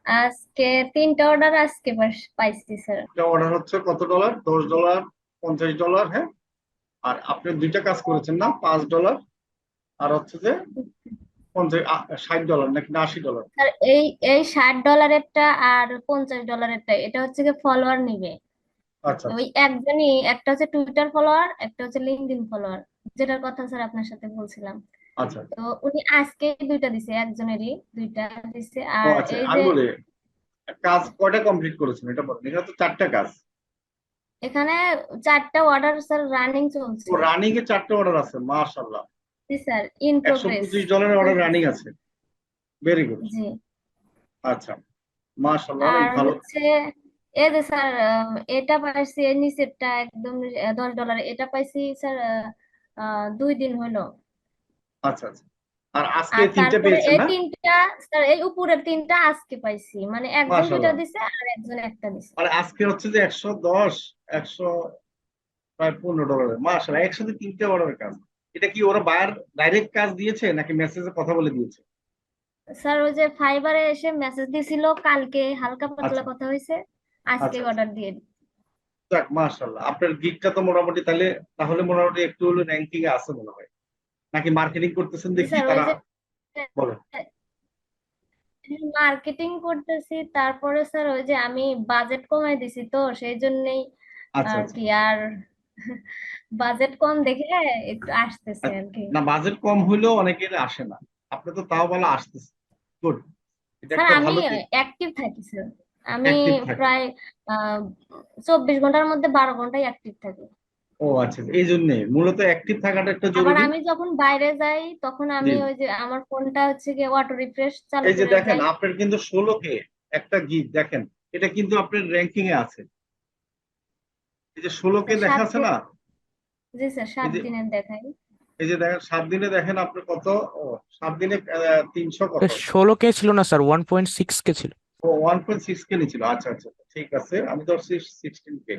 আজকে 3টা অর্ডার আজকে পাইছি স্যার। একটা অর্ডার হচ্ছে কত ডলার? $10, $50, হ্যাঁ। আর আপনি দুইটা কাজ করেছেন না, $5, আর হচ্ছে যে 60 ডলার নাকি না $80? স্যার এই এই $60 আর $50 এটা হচ্ছে কি ফলোয়ার নিবে। আচ্ছা ওই আচ্ছা একজনই, একটা হচ্ছে টুইটার ফলোয়ার, একটা হচ্ছে লিঙ্কডইন ফলোয়ার, যেটার কথা স্যার আপনার সাথে বলছিলাম। আচ্ছা আচ্ছা। তো উনি আজকে দুইটা দিছে, একজনেরই দুইটা দিছে। ও আর আচ্ছা, এই আমি যে বলি কাজ কয়টা কমপ্লিট করেছেন এটা বলেন। এটা তো 4টা কাজ। এখানে 4টা অর্ডার স্যার রানিং ও, চলছে। রানিং এ 4টা অর্ডার আছে, মাশাআল্লাহ। জি sir, in progress $125 order running চলতেছে। আছে। Very good. জি। আচ্ছা, মাশাআল্লাহ, অনেক আর ভালো। হচ্ছে এই যে স্যার এটা পাইছি, এর নিচেরটা একদম $10, এটা পাইছি স্যার 2 দিন হলো। আচ্ছা আচ্ছা। আর আজকে আর 3টা তারপরে পেয়েছেন এই না? 3টা স্যার, এই উপরের 3টা আজকে পাইছি, মানে একজন দুইটা মাশাআল্লাহ। দিছে আর একজন একটা দিছে। আর আজকে হচ্ছে যে 110, 100, প্রায় $15। মাশাআল্লাহ, একসাথে 3টা অর্ডারের কাজ। এটা কি ওরা বায়ার ডাইরেক্ট কাজ দিয়েছে নাকি মেসেজে কথা বলে দিয়েছে? স্যার ওই যে ফাইবারে এসে মেসেজ দিছিল, কালকে হালকা পাতলা আচ্ছা কথা হয়েছে, আজকে আচ্ছা আচ্ছা। অর্ডার দিয়ে দিই। যাক, মাশাআল্লাহ, আপনার গিগটা তো মোটামুটি তাহলে, তাহলে মোটামুটি একটু হলো র্যাঙ্কিং এ আছে মনে হয়। নাকি মার্কেটিং করতেছেন জি দেখি স্যার, ওই তারা? যে বলেন। মার্কেটিং করতেছি, তারপরে স্যার ওই যে আমি বাজেট কমাই দিছি, তো সেই জন্যই আচ্ছা আর আচ্ছা। কি। আর বাজেট কম দেখে একটু আসতেছে আর- আর কি। না, বাজেট কম হইলেও অনেকের আসে না। আপনি তো তাও বলা আসতেছে। গুড। এটা স্যার একটা আমি ভালো দিক। অ্যাক্টিভ থাকি স্যার। আমি অ্যাক্টিভ থাকে। প্রায় আহ 24 ঘন্টার মধ্যে 12 ঘন্টাই অ্যাক্টিভ থাকি। ও আচ্ছা, এই জন্য মূলত অ্যাক্টিভ থাকাটা একটা আবার জরুরি। আমি যখন বাইরে যাই তখন জি। আমি ওই যে আমার ফোনটা হচ্ছে গিয়ে অটো রিফ্রেশ চালু এই যে করে দেখেন, যাই। আপনার কিন্তু 16K একটা গিগ দেখেন, এটা কিন্তু আপনার র্যাঙ্কিং এ আছে। এই যে 16K স্যার দেখা সাত আছে দিন না? জি স্যার, এই 7 যে দিনের দেখাই। এই যে দেখেন 7 দিনে দেখেন আপনার কত। ও, 7 দিনে 300 কত। 16K ছিল না স্যার, 1.6K ছিল। ও, 1.6K নিয়েছিল। আচ্ছা আচ্ছা, ঠিক আছে, আমি ধরছি 16K।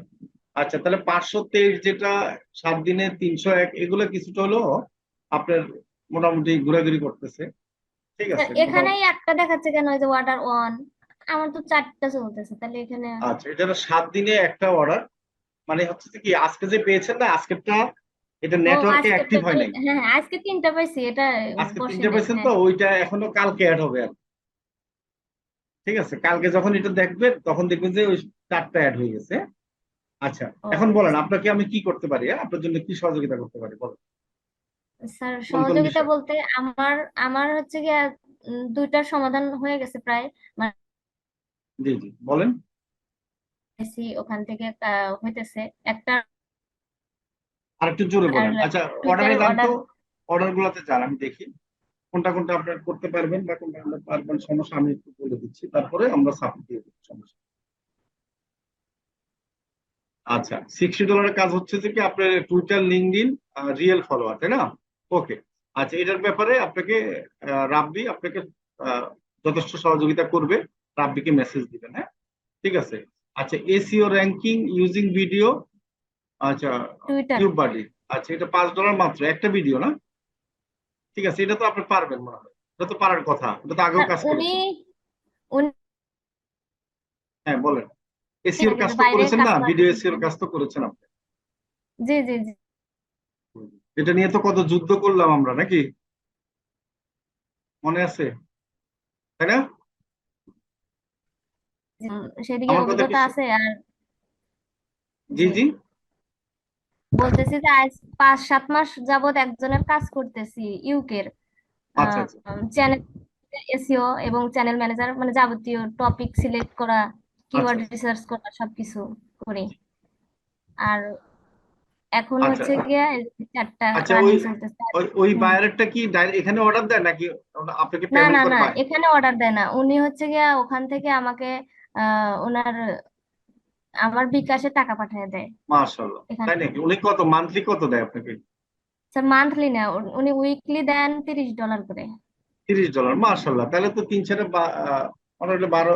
আচ্ছা, তাহলে 523 যেটা 7 দিনে 301, এগুলো কিছুটা হলো আপনার মোটামুটি ঘোরাঘুরি করতেছে। ঠিক স্যার আছে, এখানেই মোটামুটি। একটা দেখাচ্ছে কেন, ওই যে ওয়াটার ওয়ান, আমার তো 4টা চলতেছে তাহলে এখানে। আচ্ছা, এটা হলো 7 দিনে একটা অর্ডার। মানে হচ্ছে যে কি, আজকে যে পেয়েছেন না, আজকেরটা এটা ও নেটওয়ার্কে আজকে অ্যাক্টিভ হয় নাই। হ্যাঁ হ্যাঁ, আজকে 3টা পাইছি, এটা আজকে বসে 3টা নাই। পেয়েছেন, হ্যাঁ তো ওইটা এখনো কালকে অ্যাড হবে আর কি। ঠিক আছে, কালকে যখন এটা দেখবেন তখন দেখবেন যে ওই 4টা অ্যাড হয়ে গেছে। আচ্ছা, ও এখন বলেন আচ্ছা। আপনাকে আমি কি করতে পারি, হ্যাঁ? আপনার জন্য কি সহযোগিতা করতে পারি বলেন। স্যার কোন কোন সহযোগিতা বিষয়? বলতে আমার আমার হচ্ছে গিয়ে দুইটার সমাধান হয়ে গেছে প্রায়, জি জি, বলেন। মানে ওখান থেকে হইতেছে একটা। আর একটু জোরে আর বলেন। আচ্ছা, টুইটার অর্ডারে যান তো, অর্ডার। অর্ডার গুলাতে যান, আমি দেখি কোনটা কোনটা আপনার করতে পারবেন বা কোনটা কোনটা পারবেন। সমস্যা আমি একটু বলে দিচ্ছি, তারপরে আমরা সাপোর্ট দিয়ে দেবো, সমস্যা। আচ্ছা, $60 কাজ হচ্ছে যে কি, আপনার টুইটার, লিঙ্কডইন, রিয়েল ফলোয়ার, তাই না? ওকে। আচ্ছা, এটার ব্যাপারে আপনাকে রাব্বি আপনাকে আহ, যথেষ্ট সহযোগিতা করবে। রাব্বিকে মেসেজ দিবেন, হ্যাঁ? ঠিক আছে। আচ্ছা, এসইও র্যাঙ্কিং ইউজিং ভিডিও। আচ্ছা, টুইটার। টিউব বাডি। আচ্ছা, এটা $5 মাত্র একটা ভিডিও না? ঠিক আছে, এটা তো আপনি পারবেন মনে হয়। এটা তো পারার কথা, এটা তো আগেও স্যার কাজ উনি করেছেন। উনি হ্যাঁ, বলেন। এসইওর কাজ তো বাইরে করেছেন কাজ না, করার ভিডিও কথা এসইওর ছিল। কাজ তো করেছেন আপনি। জি জি জি। এটা নিয়ে তো কত যুদ্ধ করলাম আমরা নাকি, মনে আছে, তাই না? সেদিকে আমার কথা কি অভিজ্ঞতা আছে। আর জি জি, জি। বলতেছি যে আজ 5-7 মাস যাবত একজনের কাজ করতেছি, ইউকের আচ্ছা আচ্ছা চ্যানেল এসইও এবং চ্যানেল ম্যানেজার, মানে যাবতীয় টপিক সিলেক্ট করা, আচ্ছা কিওয়ার্ড আচ্ছা রিসার্চ করা, সবকিছু করি। আর এখন আচ্ছা। হচ্ছে গিয়ে এই 4টা আচ্ছা, ওই রানিং চলতেছে। ওই ওই হুম। বায়ারেরটা কি এখানে অর্ডার দেয় নাকি আপনাকে না পেমেন্ট না করে না, বায়? এখানে অর্ডার দেয় না, উনি হচ্ছে গিয়া ওখান থেকে আমাকে ওনার আমার বিকাশে টাকা পাঠিয়ে দেয় মাশাআল্লাহ, এখান তাই নাকি? থেকে। উনি কত মান্থলি কত দেয় আপনাকে? স্যার মান্থলি না, উনি উইকলি দেন $30 করে। $30। মাশাআল্লাহ, তাহলে তো তিন চারে অনেকটা 12,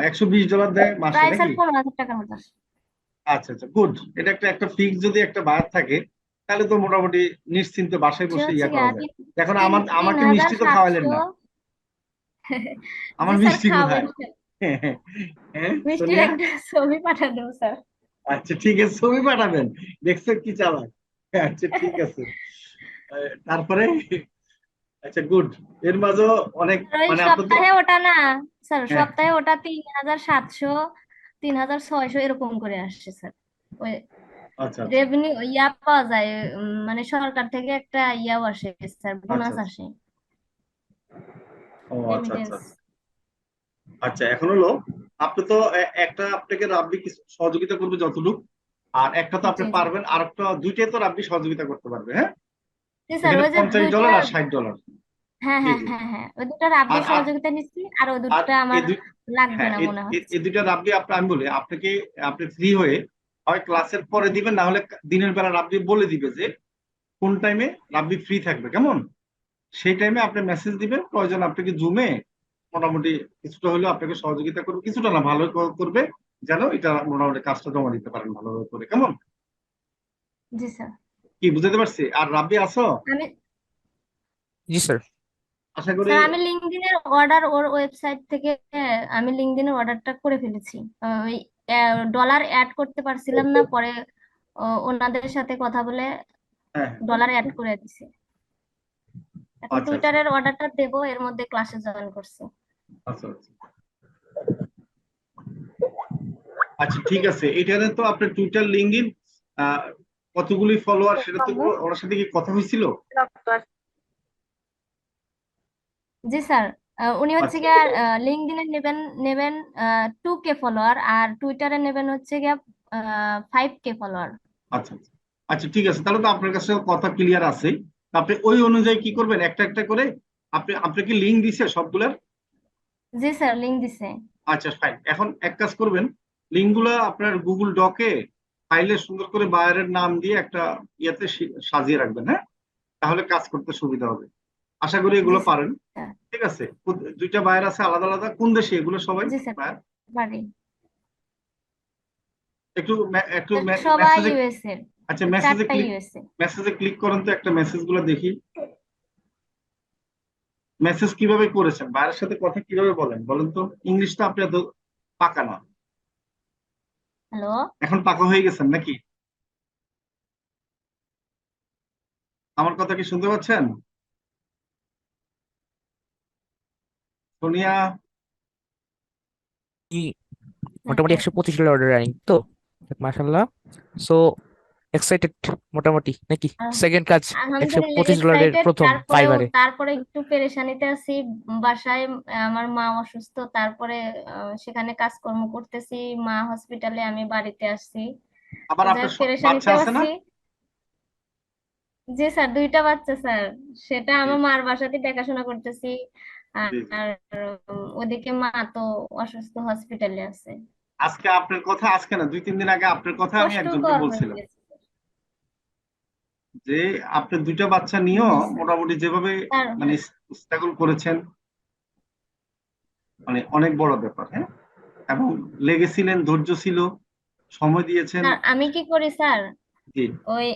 $120 দেয় মাসে প্রায় স্যার নাকি? 15,000 টাকার মতো আসে। আচ্ছা আচ্ছা, গুড। এটা একটা একটা ফিক্স যদি একটা বায়ার থাকে, তাহলে তো মোটামুটি নিশ্চিন্তে বাসায় সে বসে হচ্ছে ইয়া করা গিয়া যায়। তিন এখন তিন তিন আমাকে হাজার মিষ্টি তো খাওয়াইলেন সাতশো না। জি আমার স্যার, মিষ্টি খাওয়াবেন। কোথায়? হ্যাঁ মিষ্টির সোনিয়া, একটা ছবি পাঠা দেবো স্যার। আচ্ছা ঠিক আছে, ছবি পাঠাবেন, দেখছেন কি চালাক। আচ্ছা ঠিক আছে। তারপরে আচ্ছা গুড, এর মাঝেও অনেক, স্যার ওই মানে আপনার তো, সপ্তাহে ওটা না স্যার, হ্যাঁ সপ্তাহে ওটা 3,700, 3,600 এরকম করে আসছে স্যার। ওই আচ্ছা আচ্ছা রেভিনিউ ইয়া পাওয়া যায়, মানে সরকার থেকে একটা ইয়াও আসে স্যার, আচ্ছা বোনাস আচ্ছা। আসে, ও আচ্ছা আচ্ছা রেমিটেন্স। আচ্ছা। আচ্ছা এখন হলো, আপনি তো একটা আপনাকে রাব্বি কিছু সহযোগিতা করবে যতটুকু, আর একটা তো আপনি জি জি পারবেন, আর একটা দুইটাই তো রাব্বি সহযোগিতা করতে পারবে, হ্যাঁ। জি স্যার, এখানে ওই যে 50 ডলার দুইটা, আর 60 ডলার। হ্যাঁ জি হ্যাঁ জি। হ্যাঁ হ্যাঁ, ওই দুটো রাব্বি আর আর সহযোগিতা নিচ্ছি, আর ওই আর দুটো এই আমার দুই, লাগবে হ্যাঁ না মনে হচ্ছে। এই দুইটা রাব্বি আমি বলি আপনাকে, আপনি ফ্রি হয়ে হয় ক্লাসের পরে দিবেন, না হলে দিনের বেলা রাব্বি বলে দিবে যে কোন টাইমে রাব্বি ফ্রি থাকবে, কেমন। সেই টাইমে আপনি মেসেজ দিবেন, প্রয়োজন আপনাকে জুমে মোটামুটি কিছুটা হলেও আপনাকে সহযোগিতা করবে, কিছুটা না ভালো করবে, যেন এটা মোটামুটি কাজটা জমা দিতে পারেন ভালোভাবে করে, কেমন। জি স্যার। কি বুঝতে পারছি? আর রাব্বি আসো, আমি জি স্যার। আশা করি। স্যার আমি লিঙ্কডইনের অর্ডার ওর ওয়েবসাইট থেকে, আমি লিঙ্কডইনের অর্ডারটা করে ফেলেছি। ওই ডলার অ্যাড করতে পারছিলাম না, পরে ওনাদের সাথে কথা বলে হ্যাঁ হ্যাঁ, ডলার অ্যাড করে দিছি। এখন আচ্ছা আচ্ছা টুইটারের অর্ডারটা দেবো, এর মধ্যে ক্লাসে জয়েন করছি। আচ্ছা আচ্ছা আচ্ছা ঠিক আছে। এখানে তো আপনার টুইটার, লিঙ্কডইন, কতগুলি ফলোয়ার, সেটা তো ওনার সাথে কি কথা হয়েছিল? জি স্যার, উনি হচ্ছে আচ্ছা গিয়া লিঙ্কডইনে নেবেন, নেবেন 2K ফলোয়ার, আর টুইটারে নেবেন হচ্ছে গিয়া 5K ফলোয়ার। আচ্ছা আচ্ছা আচ্ছা ঠিক আছে, তাহলে তো আপনার কাছে কথা ক্লিয়ার আছে। আপনি ওই অনুযায়ী কি করবেন, একটা একটা করে, আপনাকে লিঙ্ক দিছে সবগুলার? জি স্যার, লিঙ্ক দিছে। আচ্ছা ফাইন, এখন এক কাজ করবেন, লিঙ্কগুলো আপনার গুগল ডকে ফাইলে সুন্দর করে বায়ারের নাম দিয়ে একটা ইয়েতে সাজিয়ে রাখবেন, হ্যাঁ। তাহলে কাজ করতে সুবিধা হবে, আশা করি জি এগুলো পারেন। স্যার। ঠিক আছে, দুইটা বায়ার আছে আলাদা আলাদা, কোন দেশে এগুলো সবাই জি স্যার, বায়ার? পারি। একটু একটু সবাই মেসেজে, ইউএসএ, আচ্ছা মেসেজে চারটা ক্লিক, ইউএসএ। মেসেজে ক্লিক করেন তো, একটা মেসেজ গুলো দেখি। মেসেজ কিভাবে করেছেন, বাইরের সাথে কথা কিভাবে বলেন বলেন তো, ইংলিশ তো আপনি এত পাকা না। হ্যালো। এখন পাকা হয়ে গেছেন নাকি? আমার কথা কি শুনতে পাচ্ছেন সোনিয়া? কি মোটামুটি $125 রানিং তো, মাশাল্লাহ। সো এক্সাইটেড মোটামুটি নাকি, সেকেন্ড কাজ আলহামদুলিল্লাহ $125 এক্সাইটেড, প্রথম তারপরেও ফাইবারে। তারপরে একটু পেরেশানিতে আছি বাসায়। আমার মা অসুস্থ, তারপরে সেখানে কাজকর্ম করতেছি, মা হসপিটালে, আমি বাড়িতে আসছি। তো আবার যাই আপনার হোক, বাচ্চা পেরেশানিতেও আছে না? আছি। জি স্যার, দুইটা বাচ্চা স্যার, সেটা জি আমার মার বাসাতে দেখাশোনা করতেছি। জি জি। আর ওদিকে মা তো অসুস্থ, হসপিটালে আছে। আজকে আপনার কথা, আজকে না 2-3 দিন আগে আপনার কথা আমি একজনকে কষ্টকর হয়ে বলছিলাম, গেছে। যে আপনি দুইটা বাচ্চা নিয়েও জি স্যার। মোটামুটি যেভাবে আর মানে স্ট্রাগল করেছেন, মানে অনেক বড় ব্যাপার, হ্যাঁ। এবং লেগেছিলেন, ধৈর্য ছিল, সময় দিয়েছেন। স্যার আমি কি করি স্যার, জি ওই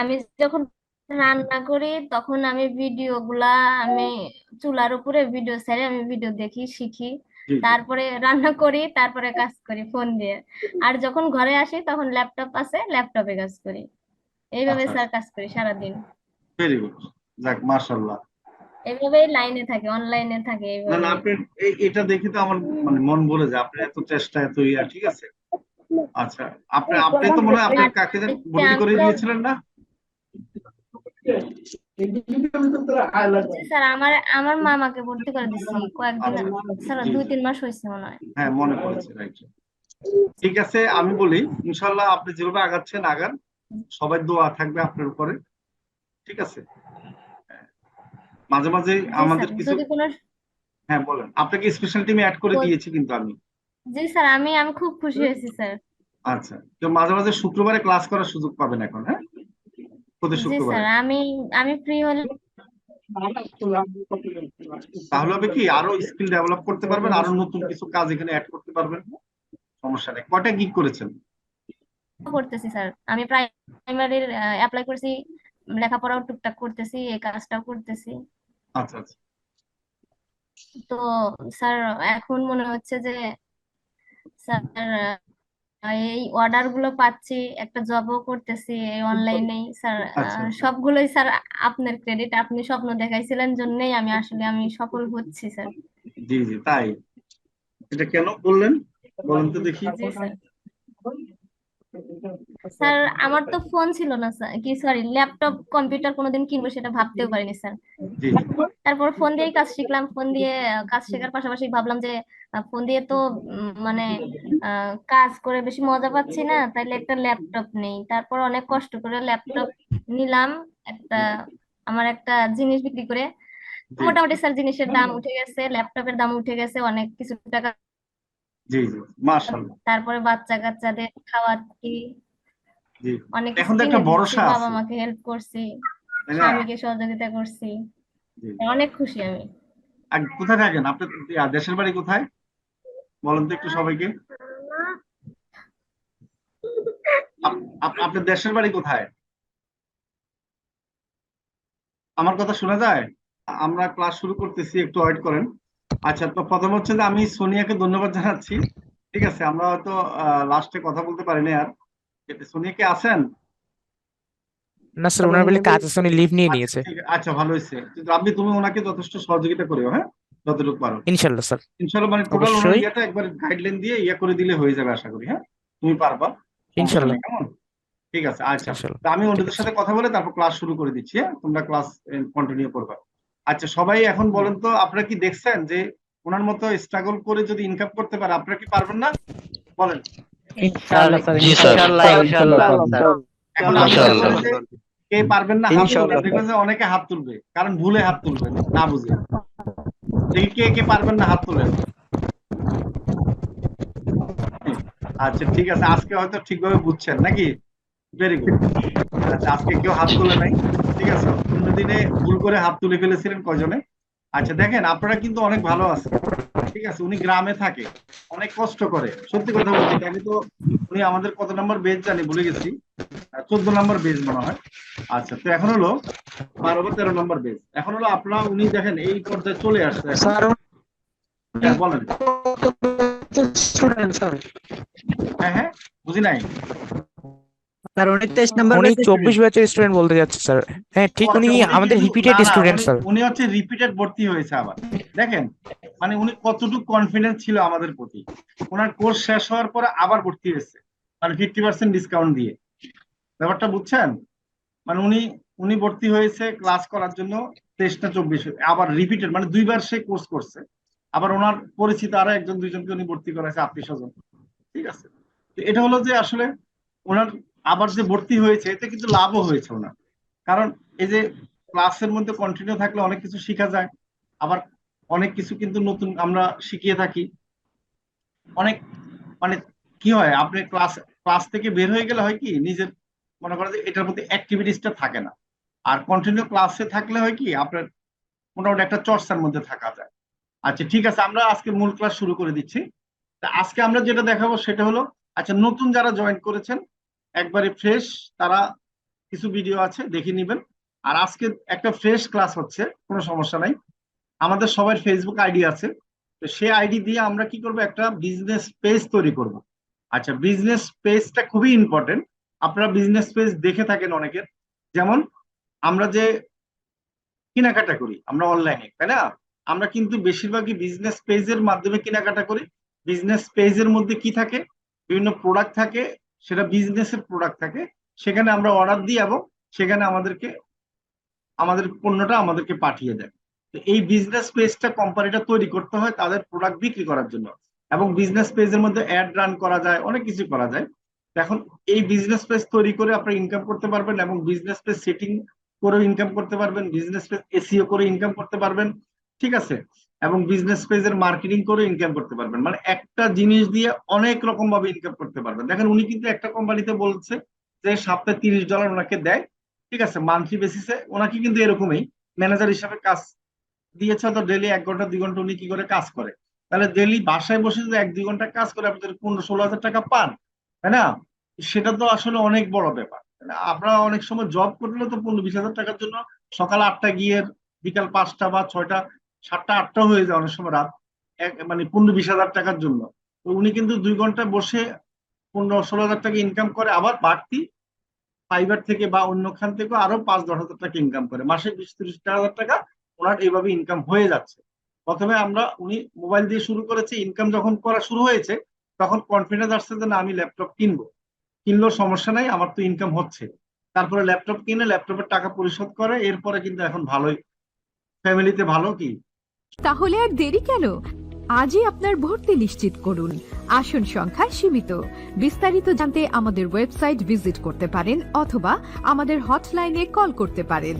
আমি যখন রান্না করি তখন আমি ভিডিও গুলা, আমি চুলার উপরে ভিডিও ছেড়ে আমি ভিডিও দেখি, শিখি, জি জি। তারপরে রান্না করি, তারপরে কাজ করি ফোন দিয়ে। আর যখন ঘরে আসি তখন ল্যাপটপ আছে, ল্যাপটপে কাজ করি। এইভাবে আচ্ছা স্যার আচ্ছা, কাজ করি সারাদিন। ভেরি গুড, যাক মাশাআল্লাহ। এইভাবেই লাইনে থাকে, অনলাইনে থাকে না না, এইভাবেই। আপনি এটা দেখে তো আমার মানে মন বলে যায় আপনার এত চেষ্টা, এত ইয়া, ঠিক আছে। আচ্ছা, আপনি তো মনে হয় আপনার কাকে যেন বাড়িতে ভর্তি আমি করে তো, দিয়েছিলেন না? জি স্যার, আমার আমার মামাকে ভর্তি করে দিছি কয়েকদিন, আচ্ছা আচ্ছা, স্যার জি জি, 2-3 মাস হয়েছে মনে হয়। হ্যাঁ মনে পড়েছে, রাইট। ঠিক আছে, আমি বলি ইনশাল্লাহ আপনি যেভাবে আগাচ্ছেন আগান, সবাই দোয়া থাকবে আপনার উপরে, ঠিক আছে। মাঝে মাঝে জি স্যার, আমাদের কিছু, যদি কোনো, হ্যাঁ বলেন, আপনাকে স্পেশাল টিমে অ্যাড করে দিয়েছি কিন্তু আমি। জি স্যার, আমি খুব খুশি হয়েছি স্যার। আচ্ছা, তো মাঝে মাঝে শুক্রবারে ক্লাস করার সুযোগ পাবেন এখন, হ্যাঁ, প্রতি জি শুক্রবারে। স্যার, আমি ফ্রি হলে। তাহলে হবে কি, আরো স্কিল ডেভেলপ করতে পারবেন, আরো নতুন কিছু কাজ এখানে অ্যাড করতে পারবেন, সমস্যা নেই। কয়টা গিগ করেছেন? করতেছি স্যার, আমি প্রাইমারির অ্যাপ্লাই করছি, লেখাপড়াও টুকটাক করতেছি, এই কাজটাও করতেছি। আচ্ছা আচ্ছা তো স্যার এখন মনে হচ্ছে যে স্যার এই অর্ডার গুলো পাচ্ছি, একটা জবও করতেছি এই অনলাইনেই স্যার। আচ্ছা আচ্ছা, সবগুলোই স্যার আপনার ক্রেডিট, আপনি স্বপ্ন দেখাইছিলেন জন্যই আমি সফল হচ্ছি স্যার। জি জি তাই। এটা কেন বললেন, বলেন তো দেখি। জি স্যার। স্যার আমার তো ফোন ছিল না স্যার, কি সরি ল্যাপটপ কম্পিউটার কোনোদিন কিনবো সেটা ভাবতেও পারিনি স্যার। জি জি তারপর ফোন দিয়েই কাজ শিখলাম, ফোন দিয়ে কাজ শেখার পাশাপাশি ভাবলাম যে ফোন দিয়ে তো মানে কাজ করে বেশি মজা পাচ্ছি না, তাইলে একটা ল্যাপটপ নেই। তারপর অনেক কষ্ট করে ল্যাপটপ নিলাম একটা, আমার একটা জিনিস বিক্রি করে। জি মোটামুটি স্যার জিনিসের দাম উঠে গেছে, ল্যাপটপের দাম উঠে গেছে অনেক কিছু টাকা। জি জি, মাশাআল্লাহ। তারপরে বাচ্চা কাচ্চাদের খাওয়াচ্ছি, জি, অনেক কিছু এখন তো একটা কিনে দিচ্ছি, ভরসা বাবা আছে, মাকে হেল্প করছি, তাই না? স্বামীকে সহযোগিতা করছি। জি। অনেক খুশি আমি। আর কোথায় থাকেন আপনি, দেশের বাড়ি কোথায় বলেন তো একটু সবাইকে। আপনার দেশের বাড়ি কোথায়? আমার কথা শোনা যায়? আমরা ক্লাস শুরু করতেছি, একটু ওয়েট করেন। আচ্ছা, তো প্রথম হচ্ছে যে আমি সোনিয়াকে ধন্যবাদ জানাচ্ছি। ঠিক আছে, আমরা হয়তো লাস্টে কথা বলতে পারিনি আর। সোনিয়া কি আছেন? না স্যার, ওনার বলে কাজ আছে, উনি লিভ নিয়ে আচ্ছা নিয়েছে। ঠিক আছে, আচ্ছা ভালো হয়েছে। কিন্তু আপনি, তুমি ওনাকে যথেষ্ট সহযোগিতা করিও, হ্যাঁ, যতটুকু পারো। ইনশাল্লাহ স্যার, ইনশাল্লাহ, মানে টোটাল ওনার অবশ্যই। ইয়েটা একবার গাইডলাইন দিয়ে ইয়ে করে দিলে হয়ে যাবে আশা করি, হ্যাঁ। তুমি পারবা, সমস্যা ইনশাল্লাহ, নেই, কেমন? ঠিক আছে, আচ্ছা। ইনশাল্লাহ। তো আমি ঠিক ওনাদের আছে। সাথে কথা বলে তারপর ক্লাস শুরু করে দিচ্ছি, হ্যাঁ, তোমরা ক্লাস কন্টিনিউ করবা। আচ্ছা, সবাই এখন বলেন তো, আপনারা কি দেখছেন যে ওনার মতো স্ট্রাগল করে যদি ইনকাম করতে পারে, আপনারা কি পারবেন না? বলেন। স্যার, ইনশাআল্লাহ স্যার, জি স্যার, ইনশাআল্লাহ ইনশাআল্লাহ পারবো স্যার। এখন আমি বলবো ইনশাআল্লাহ। যে কে পারবেন না হাত তোলেন, ইনশাআল্লাহ স্যার। দেখবেন যে অনেকে হাত তুলবে, কারণ ভুলে হাত তুলবে না বুঝে। দেখি কে কে পারবেন না হাত তোলেন। আচ্ছা ঠিক আছে, আজকে হয়তো ঠিকভাবে বুঝছেন নাকি? Very good. আচ্ছা, আজকে কেউ হাত তোলে নাই, ঠিক আছে। অন্য দিনে ভুল করে হাত তুলে ফেলেছিলেন কয়জনে? আচ্ছা দেখেন, আপনারা কিন্তু অনেক ভালো আছেন, ঠিক আছে। উনি গ্রামে থাকে, অনেক কষ্ট করে, সত্যি কথা বলতে কি, আমি তো, উনি আমাদের কত নাম্বার বেজ জানি ভুলে গেছি, 14 নাম্বার বেজ মনে হয়। আচ্ছা, তো এখন হলো 12 বা 13 নম্বর বেজ। এখন হলো আপনারা, উনি দেখেন এই পর্যায়ে চলে আসছে এখন। স্যার হ্যাঁ বলেন। Student sir. হ্যাঁ হ্যাঁ, বুঝি নাই। স্যার উনি 23 নম্বর উনি ব্যাচের 24 স্টুডেন্ট। ব্যাচের স্টুডেন্ট বলতে যাচ্ছে স্যার। হ্যাঁ ও ঠিক, উনি আচ্ছা, উনি আমাদের কিন্তু না রিপিটেড না, স্টুডেন্ট উনি স্যার। উনি হচ্ছে রিপিটেড ভর্তি হয়েছে আবার। দেখেন, মানে উনি কতটুকু কনফিডেন্স ছিল আমাদের প্রতি। ওনার কোর্স শেষ হওয়ার পরে আবার ভর্তি হয়েছে, মানে 50% ডিসকাউন্ট দিয়ে। ব্যাপারটা বুঝছেন? মানে উনি উনি ভর্তি হয়েছে ক্লাস করার জন্য 23 না 24, আবার রিপিটেড, মানে দুইবার সে কোর্স করছে। আবার ওনার পরিচিত আরো একজন দুইজনকে উনি ভর্তি করাইছে, আত্মীয় স্বজন। ঠিক আছে, তো এটা হলো যে আসলে ওনার আবার যে ভর্তি হয়েছে, এতে কিন্তু লাভও হয়েছে ওনার। কারণ এই যে ক্লাসের মধ্যে কন্টিনিউ থাকলে অনেক কিছু শেখা যায়, আবার অনেক কিছু কিন্তু নতুন আমরা শিখিয়ে থাকি অনেক। মানে কি হয়, আপনি ক্লাস ক্লাস থেকে বের হয়ে গেলে হয় কি, নিজের মনে করেন যে এটার প্রতি অ্যাক্টিভিটিসটা থাকে না। আর কন্টিনিউ ক্লাসে থাকলে হয় কি, আপনার মোটামুটি একটা চর্চার মধ্যে থাকা যায়। আচ্ছা ঠিক আছে, আমরা আজকে মূল ক্লাস শুরু করে দিচ্ছি। তা আজকে আমরা যেটা দেখাবো সেটা হলো, আচ্ছা নতুন যারা জয়েন করেছেন, একবারে ফ্রেশ, তারা কিছু ভিডিও আছে দেখে নিবেন। আর আজকে একটা ফ্রেশ ক্লাস হচ্ছে, কোনো সমস্যা নাই। আমাদের সবার ফেসবুক আইডি আছে, তো সেই আইডি দিয়ে আমরা কি করব, একটা বিজনেস পেজ তৈরি করব। আচ্ছা, বিজনেস পেজটা খুবই ইম্পর্টেন্ট। আপনারা বিজনেস পেজ দেখে থাকেন অনেকের, যেমন আমরা যে কেনাকাটা করি আমরা অনলাইনে, তাই না? আমরা কিন্তু বেশিরভাগই বিজনেস পেজের মাধ্যমে কেনাকাটা করি। বিজনেস পেজের মধ্যে কি থাকে, বিভিন্ন প্রোডাক্ট থাকে, সেটা বিজনেসের প্রোডাক্ট থাকে। সেখানে আমরা অর্ডার দিই এবং সেখানে আমাদেরকে আমাদের পণ্যটা আমাদেরকে পাঠিয়ে দেয়। তো এই বিজনেস পেজটা কোম্পানিটা তৈরি করতে হয় তাদের প্রোডাক্ট বিক্রি করার জন্য, এবং বিজনেস পেজের মধ্যে অ্যাড রান করা যায়, অনেক কিছু করা যায়। তো এখন এই বিজনেস পেজ তৈরি করে আপনারা ইনকাম করতে পারবেন, এবং বিজনেস পেজ সেটিং করেও ইনকাম করতে পারবেন, বিজনেস পেজ এসইও করে ইনকাম করতে পারবেন, ঠিক আছে। এবং বিজনেস পেজের মার্কেটিং করে ইনকাম করতে পারবেন, মানে একটা জিনিস দিয়ে অনেক রকম ভাবে ইনকাম করতে পারবেন। দেখেন, উনি কিন্তু একটা কোম্পানিতে বলছে যে সপ্তাহে $30 ওনাকে দেয়, ঠিক আছে, মান্থলি বেসিসে। ওনাকে কিন্তু এরকমই ম্যানেজার হিসাবে কাজ দিয়েছে, তো ডেলি 1 ঘন্টা 2 ঘন্টা উনি কি করে কাজ করে। তাহলে ডেলি বাসায় বসে যদি 1-2 ঘন্টা কাজ করে আপনি যদি 15-16 হাজার টাকা পান, তাই না? সেটা তো আসলে অনেক বড় ব্যাপার, তাই না? আপনারা অনেক সময় জব করলে তো 15-20 হাজার টাকার জন্য সকাল 8টা গিয়ে বিকাল 5টা বা 6টা 7টা 8টা হয়ে যায় অনেক সময় রাত, মানে 15-20 হাজার টাকার জন্য। তো উনি কিন্তু 2 ঘন্টা বসে 15-16 হাজার টাকা ইনকাম করে, আবার বাড়তি ফাইবার থেকে বা অন্যখান থেকে আরো 5-10 হাজার টাকা ইনকাম করে, মাসে 20-30 হাজার টাকা ওনার এইভাবে ইনকাম হয়ে যাচ্ছে। প্রথমে উনি মোবাইল দিয়ে শুরু করেছে, ইনকাম যখন করা শুরু হয়েছে তখন কনফিডেন্স আসছে যে না আমি ল্যাপটপ কিনলেও সমস্যা নাই, আমার তো ইনকাম হচ্ছে। তারপরে ল্যাপটপ কিনে ল্যাপটপের টাকা পরিশোধ করে, এরপরে কিন্তু এখন ভালোই ফ্যামিলিতে ভালো কি। তাহলে আর দেরি কেন? আজই আপনার ভর্তি নিশ্চিত করুন। আসন সংখ্যা সীমিত। বিস্তারিত জানতে আমাদের ওয়েবসাইট ভিজিট করতে পারেন অথবা আমাদের হটলাইনে কল করতে পারেন।